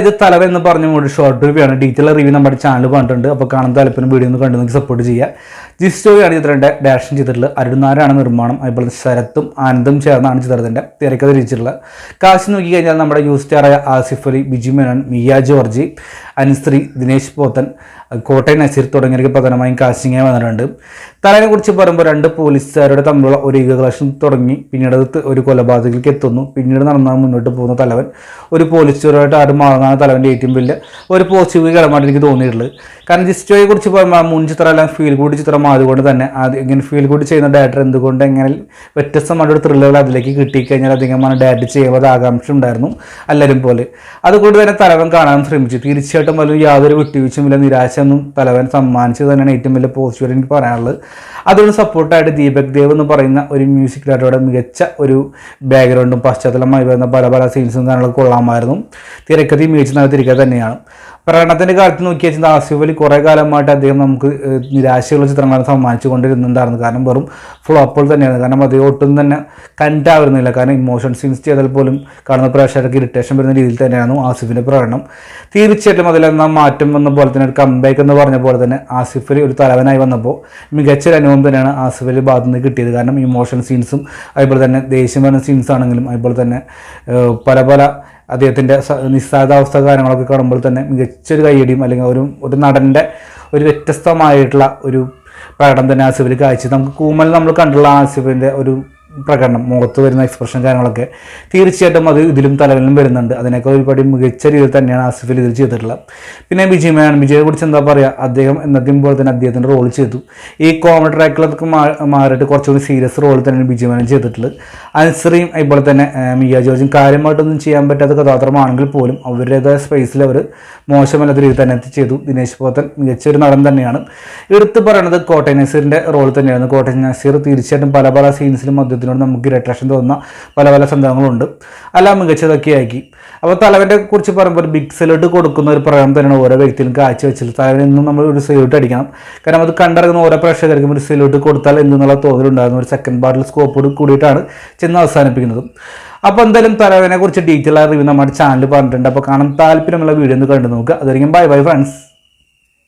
ഇത് തലവൻ എന്ന് പറഞ്ഞ ഒരു ഷോർട്ട് റിവ്യൂ ആണ്. ഡീറ്റെയിൽ റിവ്യൂ നമ്മുടെ ചാനൽ പറഞ്ഞിട്ടുണ്ട്. അപ്പോൾ കാണാൻ താല്പര്യം വീഡിയോ ഒന്ന് കണ്ടു നിങ്ങൾക്ക് സപ്പോർട്ട് ചെയ്യുക. ജി സ്റ്റോറിയാണ് ചിത്രത്തിൻ്റെ ഡയറക്ഷൻ ചെയ്തിട്ടുള്ളത്. അരുണാരാണ് നിർമ്മാണം. അതുപോലെ ശരത്തും ആനന്ദും ചേർന്നാണ് ചിത്രത്തിൻ്റെ തിരക്കഥ രചിച്ചിട്ടുള്ളത്. കാസ്റ്റ് നോക്കി കഴിഞ്ഞാൽ നമ്മുടെ യു സ്റ്റാറായ ആസിഫ് അലി, ബിജു മേനോൻ, മിയ ജോർജ്, അനുശ്രീ, ദിനേശ് പോത്തൻ, കോട്ടയം നസീർ തുടങ്ങിയവർക്ക് പ്രധാനമായും കാസ്റ്റിംഗായി വന്നിട്ടുണ്ട്. തലനെ കുറിച്ച് പറയുമ്പോൾ രണ്ട് പോലീസുകാരുടെ തമ്മിലുള്ള ഒരു ഈഗക്ലാഷൻ തുടങ്ങി പിന്നീട് ഒരു കൊലപാതകത്തിലേക്ക് എത്തുന്നു. പിന്നീട് നടന്നാൽ മുന്നോട്ട് പോകുന്ന തലവൻ ഒരു പോലീസുകാരുമായിട്ട് ആരും മാറുന്നതാണ് തലവൻ്റെ ഏറ്റവും വലിയ ഒരു പോസിറ്റീവ് ഘടകമായിട്ട് എനിക്ക് തോന്നിയിട്ടുള്ളത്. കാരണം ജിസ്റ്റോയെ കുറിച്ച് പറയുമ്പോൾ മുൻ ചിത്രമെല്ലാം ഫീൽ ഗുഡ് ചിത്രമായതുകൊണ്ട് തന്നെ ഇങ്ങനെ ഫീൽ ഗുഡ് ചെയ്യുന്ന ഡയറക്ടർ എന്തുകൊണ്ട് എങ്ങനെ വ്യത്യസ്തമായിട്ടൊരു ത്രില്ലുകൾ അതിലേക്ക് കിട്ടിക്കഴിഞ്ഞാൽ അധികമാണ് ഡയറക്റ്റ് ചെയ്യുമ്പോൾ ആകാംക്ഷ ഉണ്ടായിരുന്നു എല്ലാവരും പോലെ. അതുകൊണ്ട് തന്നെ തലവൻ കാണാൻ ശ്രമിച്ചു. തീർച്ചയായിട്ടും അതിൽ യാതൊരു വിട്ടുവീഴ്ചയുമില്ല, നിരാശയൊന്നും തലവൻ സമ്മാനിച്ചത് തന്നെയാണ് ഏറ്റവും വലിയ പോസിറ്റീവ് എനിക്ക് പറയാനുള്ളത്. അതുകൊണ്ട് സപ്പോർട്ടായിട്ട് ദീപക് ദേവ് എന്ന് പറയുന്ന ഒരു മ്യൂസിക് ഡയറക്ടറുടെ മികച്ച ഒരു ബാക്ക്ഗ്രൗണ്ടും പശ്ചാത്തലമായി വരുന്ന പല സീൻസും കാര്യങ്ങളൊക്കെ കൊള്ളാമായിരുന്നു. തിരക്കഥയും മികച്ച തിരക്കഥ തന്നെയാണ്. പ്രകടനത്തിൻ്റെ കാര്യത്തിൽ നോക്കിയാൽ വെച്ചാൽ ആസിഫ് അലി കുറേ കാലമായിട്ട് അദ്ദേഹം നമുക്ക് നിരാശയുള്ള ചിത്രങ്ങൾ സമ്മാനിച്ചു കൊണ്ടിരുന്നുണ്ടായിരുന്നു. കാരണം വെറും ഫ്ലോപ്പുകൾ തന്നെയാണ്. കാരണം അദ്ദേഹം ഒട്ടും തന്നെ കണ്ടാവുന്നില്ല. കാരണം ഇമോഷൻ സീൻസ് ചെയ്താൽ പോലും കാണുന്ന പ്രേക്ഷകർക്ക് ഇറിറ്റേഷൻ വരുന്ന രീതിയിൽ തന്നെയായിരുന്നു ആസിഫിൻ്റെ പ്രകടനം. തീർച്ചയായിട്ടും അതിലെന്നാൽ മാറ്റം വന്ന പോലെ തന്നെ ഒരു കംബാക്ക് എന്ന് പറഞ്ഞ പോലെ തന്നെ ആസിഫ് അലി ഒരു തലവനായി വന്നപ്പോൾ മികച്ചൊരു അനുഭവം തന്നെയാണ് ആസിഫ് അലി ഭാഗത്തു നിന്ന് കിട്ടിയത്. കാരണം ഇമോഷൻ സീൻസും അതുപോലെ തന്നെ ദേഷ്യം വരുന്ന സീൻസ് ആണെങ്കിലും അതുപോലെ തന്നെ പല അദ്ദേഹത്തിൻ്റെ നിസ്സാരാവസ്ഥ കാര്യങ്ങളൊക്കെ കാണുമ്പോൾ തന്നെ മികച്ചൊരു കയ്യടിയും അല്ലെങ്കിൽ ഒരു നടൻ്റെ ഒരു വ്യത്യസ്തമായിട്ടുള്ള ഒരു പ്രകടനം തന്നെ ആസിഫിൽ കാഴ്ച. നമുക്ക് കൂമൽ നമ്മൾ കണ്ടുള്ള ആസിഫിൻ്റെ ഒരു പ്രകടനം, മുഖത്ത് വരുന്ന എക്സ്പ്രഷൻ കാര്യങ്ങളൊക്കെ തീർച്ചയായിട്ടും അത് ഇതിലും തലവിലും വരുന്നുണ്ട്. അതിനൊക്കെ ഒരുപാട് മികച്ച രീതിയിൽ തന്നെയാണ് ആസിഫിൽ ഇതിൽ ചെയ്തിട്ടുള്ളത്. പിന്നെ വിജയെ കുറിച്ച് എന്താ പറയുക, അദ്ദേഹം എന്നത്തെയും പോലെ തന്നെ അദ്ദേഹത്തിൻ്റെ റോൾ ചെയ്തു. ഈ കോമഡി ട്രാക്കിലൊക്കെ മാറിയിട്ട് കുറച്ചുകൂടി സീരിയസ് റോൾ തന്നെയാണ് ബിജു മേനോൻ ചെയ്തിട്ടുള്ളത്. അനുശ്രീയും അതുപോലെ തന്നെ മിയ ജോർജും കാര്യമായിട്ടൊന്നും ചെയ്യാൻ പറ്റാത്ത കഥാപാത്രമാണെങ്കിൽ പോലും അവരുടേതായ സ്പേസിൽ അവർ മോശമല്ലാത്ത രീതിയിൽ തന്നെ ചെയ്തു. ദിനേശ് പോത്തൻ മികച്ചൊരു നടൻ തന്നെയാണ്. എടുത്ത് പറയുന്നത് കോട്ടയം നസീറിൻ്റെ റോൾ തന്നെയായിരുന്നു. കോട്ടയം നസീർ തീർച്ചയായിട്ടും പല സീൻസിലും അദ്ദേഹത്തിനോട് നമുക്ക് ഇറിറ്റേഷൻ തോന്നുന്ന പല സന്ദർഭങ്ങളുണ്ട്. എല്ലാം മികച്ചതൊക്കെ ആക്കി. അപ്പോൾ തലവൻ്റെ കുറിച്ച് പറയുമ്പോൾ ബിഗ് സല്യൂട്ട് കൊടുക്കുന്ന ഒരു പ്രകടനം തന്നെയാണ് ഓരോ വ്യക്തിയിലും കാഴ്ചവെച്ചത്. തലവനെന്നും നമ്മൾ ഒരു സല്യൂട്ട് അടിക്കണം. കാരണം അത് കണ്ടിറങ്ങുന്ന ഓരോ പ്രേക്ഷകർക്കും ഒരു സല്യൂട്ട് കൊടുത്താൽ എന്നുള്ള തോന്നലുണ്ടായിരുന്നു. ഒരു സെക്കൻഡ് പാർട്ടിൽ സ്കോപ്പോട് കൂടിയിട്ടാണ് ചെന്ന് അവസാനിപ്പിക്കുന്നത്. അപ്പോൾ എന്തായാലും തലവനെ കുറിച്ച് ഡീറ്റെയിൽ ആയ റിവ്യൂ നമ്മുടെ ചാനൽ പറഞ്ഞിട്ടുണ്ട്. അപ്പോൾ കാണാൻ താല്പര്യമുള്ള വീഡിയോ ഒന്ന് കണ്ടു നോക്കുക. അതായിരിക്കും ബൈ ഫ്രണ്ട്സ്.